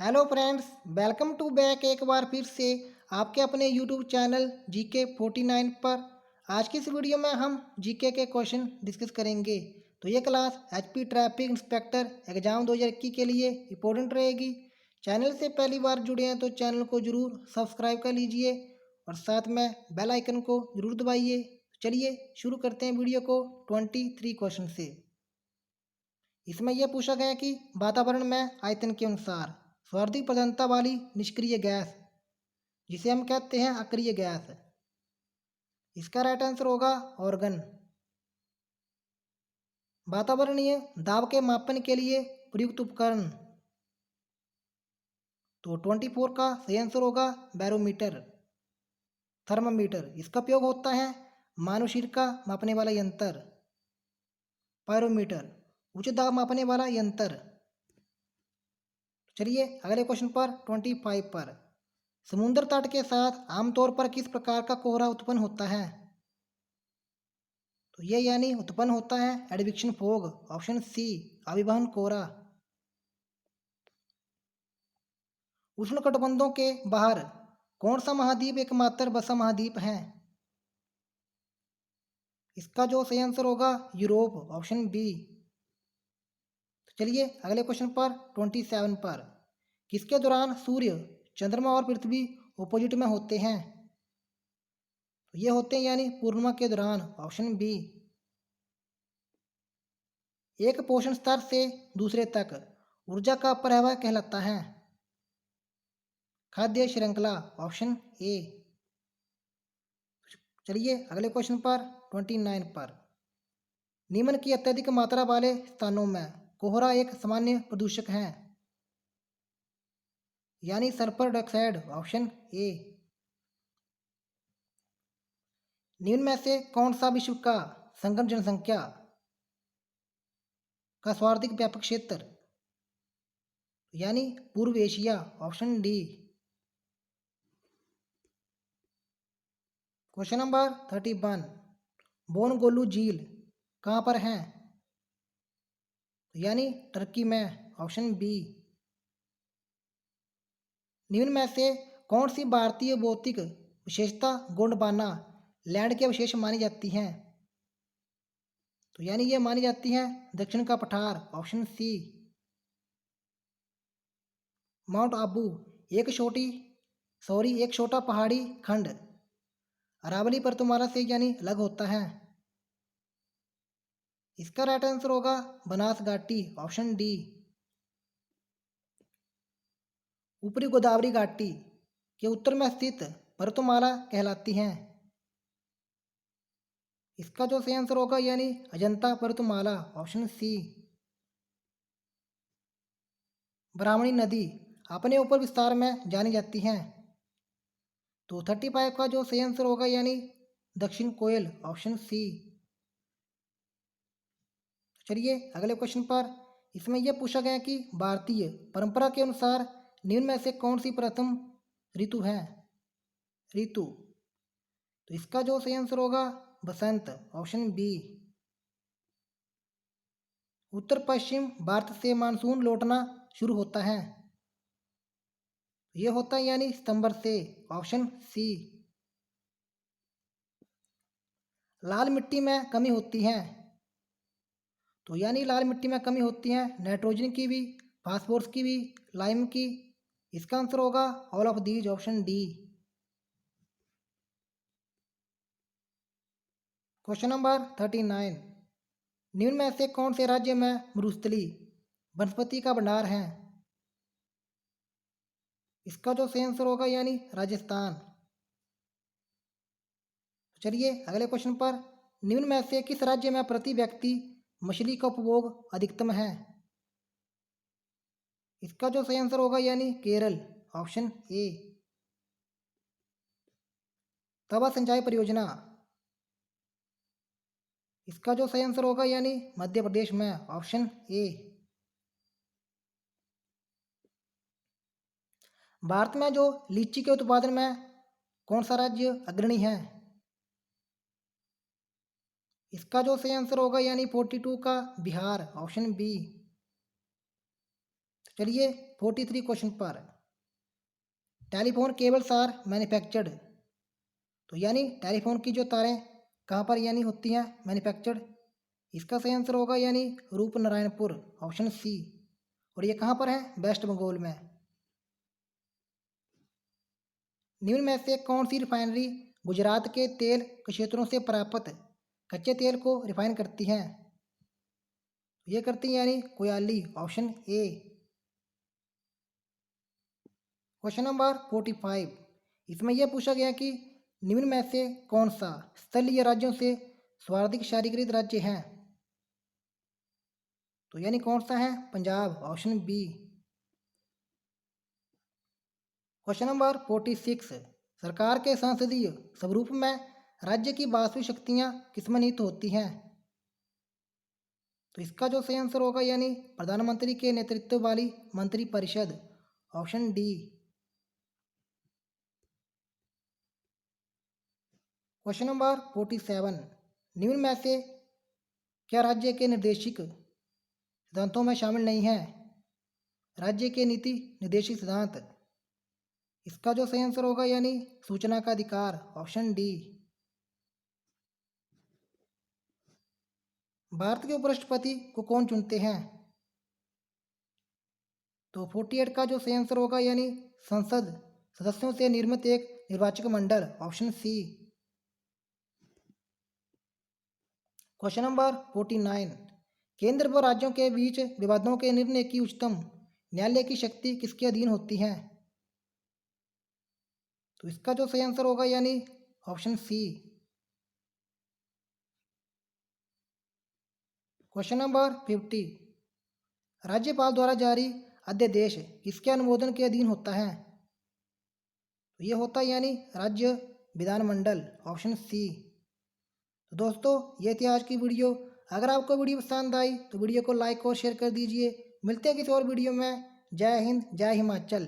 Hello friends, welcome to back एक बार फिर से आपके अपने यूट्यूब चैनल जीके 49 पर। आज की इस वीडियो में हम जीके के क्वेश्चन डिस्कस करेंगे। तो ये class HP traffic inspector exam 2021 के लिए इम्पोर्टेंट रहेगी। चैनल से पहली बार जुड़े हैं तो चैनल को ज़रूर सब्सक्राइब कर लीजिए और साथ में बेल आइकन को ज़रूर दबाइए। चलिए शुरू करते हैं वीडियो को 23 क्वेश्चन से। इसमें यह पूछा गया कि वातावरण में आयतन के अनुसार सर्वाधिक प्रधानता वाली निष्क्रिय गैस जिसे हम कहते हैं अक्रिय गैस, इसका राइट आंसर होगा ऑर्गन। वातावरणीय दाब के मापन के लिए प्रयुक्त उपकरण, तो 24 का सही आंसर होगा बैरोमीटर। थर्मामीटर, इसका उपयोग होता है मानव शरीर का मापने वाला यंत्र। पायरोमीटर, उच्च दाब मापने वाला यंत्र। चलिए अगले क्वेश्चन पर 25 पर। समुद्र तट के साथ आमतौर पर किस प्रकार का कोहरा उत्पन्न होता है? तो ये यानी उत्पन्न होता है एडविक्शन फोग, ऑप्शन सी अभिवहन कोहरा। उष्णकटिबंधों के बाहर कौन सा महाद्वीप एकमात्र बसा महाद्वीप है? इसका जो सही आंसर होगा यूरोप, ऑप्शन बी। चलिए अगले क्वेश्चन पर 27 पर। किसके दौरान सूर्य, चंद्रमा और पृथ्वी ऑपोजिट में होते हैं? तो ये होते हैं यानी पूर्णिमा के दौरान, ऑप्शन बी। एक पोषण स्तर से दूसरे तक ऊर्जा का प्रवाह कहलाता है? खाद्य श्रृंखला, ऑप्शन ए। चलिए अगले क्वेश्चन पर 29 पर। निम्न की अत्यधिक मात्रा वाले स्थानों में कोहरा एक सामान्य प्रदूषक है, यानी सल्फर डाइऑक्साइड, ऑप्शन ए। निम्न में से कौन सा विश्व का संगम जनसंख्या का सर्वाधिक व्यापक क्षेत्र, यानी पूर्व Asia, option D. Question number 31। बोनगोलू झील कहाँ पर है? यानी टर्की में, ऑप्शन बी। निम्न में से कौन सी भारतीय भौतिक विशेषता गोंडवाना लैंड के अवशेष मानी जाती हैं? तो यानी ये मानी जाती हैं दक्षिण का पठार, ऑप्शन सी। माउंट आबू एक छोटा पहाड़ी खंड अरावली पर्वतमाला से यानी अलग होता है। इसका राइट आंसर होगा बनास घाटी, ऑप्शन डी। ऊपरी गोदावरी घाटी के उत्तर में स्थित पर्वतमाला कहलाती हैं। इसका जो सही आंसर होगा यानी अजंता पर्वतमाला, ऑप्शन सी। ब्राह्मणी नदी अपने ऊपर विस्तार में जानी जाती हैं। तो 35 का जो सही आंसर होगा यानी दक्षिण कोयल, ऑप्शन सी। चलिए अगले क्वेश्चन पर। इसमें यह पूछा गया कि भारतीय परंपरा के अनुसार निम्न में से कौन सी प्रथम ऋतु है? ऋतु, तो इसका जो सही आंसर होगा बसंत, ऑप्शन बी। उत्तर पश्चिम भारत से मानसून लौटना शुरू होता है, ये होता है यानी सितंबर से, ऑप्शन सी। लाल मिट्टी में कमी होती है, तो यानी लाल मिट्टी में कमी होती है नाइट्रोजन की भी, फास्फोरस की भी, लाइम की। इसका आंसर होगा all of these, option D. Question number 39। निम्न में से कौन से राज्य में मरुस्थली वनस्पति का भंडार है? इसका जो सही आंसर होगा यानी राजस्थान। चलिए अगले क्वेश्चन पर। निम्न में से किस राज्य में प्रति व्यक्ति मछली का उपभोग अधिकतम है? इसका जो सही आंसर होगा यानी केरल, ऑप्शन ए। तवा सिंचाई परियोजना, इसका जो सही आंसर होगा यानी मध्य प्रदेश में, ऑप्शन ए। भारत में जो लीची के उत्पादन में कौन सा राज्य अग्रणी है? इसका जो सही आंसर होगा यानी 42 का बिहार, ऑप्शन बी। चलिए 43 क्वेश्चन पर, टेलीफोन केबल्स आर मैन्युफैक्चर्ड। तो यानी टेलीफोन की जो तारें कहाँ पर यानी होती हैं मैन्युफैक्चर्ड, इसका सही आंसर होगा यानी रूपनारायणपुर, ऑप्शन सी। और ये कहाँ पर है, वेस्ट बंगाल में। निम्न में से कौन सी रिफाइनरी गुजरात के तेल क्षेत्रों से प्राप्त कच्चे तेल को रिफाइन करती हैं? ये करती हैं यानी कोयाली, ऑप्शन ए। क्वेश्चन नंबर 45, इसमें यह पूछा गया कि निम्न में से कौन सा स्थलीय राज्यों से सर्वाधिक शहरीकृत राज्य है? तो यानी कौन सा है, Punjab, option B. Question number 46, सरकार के संसदीय स्वरूप में राज्य की वास्तविक शक्तियां किसमें निहित होती हैं? तो इसका जो सही आंसर होगा यानी प्रधानमंत्री के नेतृत्व वाली मंत्रिपरिषद, ऑप्शन डी। क्वेश्चन नंबर 47, निम्न में से क्या राज्य के निर्देशिक सिद्धांतों में शामिल नहीं है? राज्य के नीति निर्देशित सिद्धांत, इसका जो सही आंसर होगा यानी सूचना का अधिकार, ऑप्शन डी। भारत के उपराष्ट्रपति को कौन चुनते हैं? तो 48 का जो सही आंसर होगा यानी संसद सदस्यों से निर्मित एक निर्वाचक मंडल, ऑप्शन सी। क्वेश्चन नंबर 49, केंद्र व राज्यों के बीच विवादों के निर्णय की उच्चतम न्यायालय की शक्ति किसके अधीन होती है? तो इसका जो सही आंसर होगा यानी ऑप्शन सी। क्वेश्चन नंबर 50, राज्यपाल द्वारा जारी अध्यादेश किसके अनुमोदन के अधीन होता है? तो ये होता है यानी राज्य विधानमंडल, ऑप्शन सी। तो दोस्तों ये थी आज की वीडियो। अगर आपको वीडियो पसंद आई तो वीडियो को लाइक और शेयर कर दीजिए। मिलते हैं किसी और वीडियो में। जय हिंद, जय हिमाचल।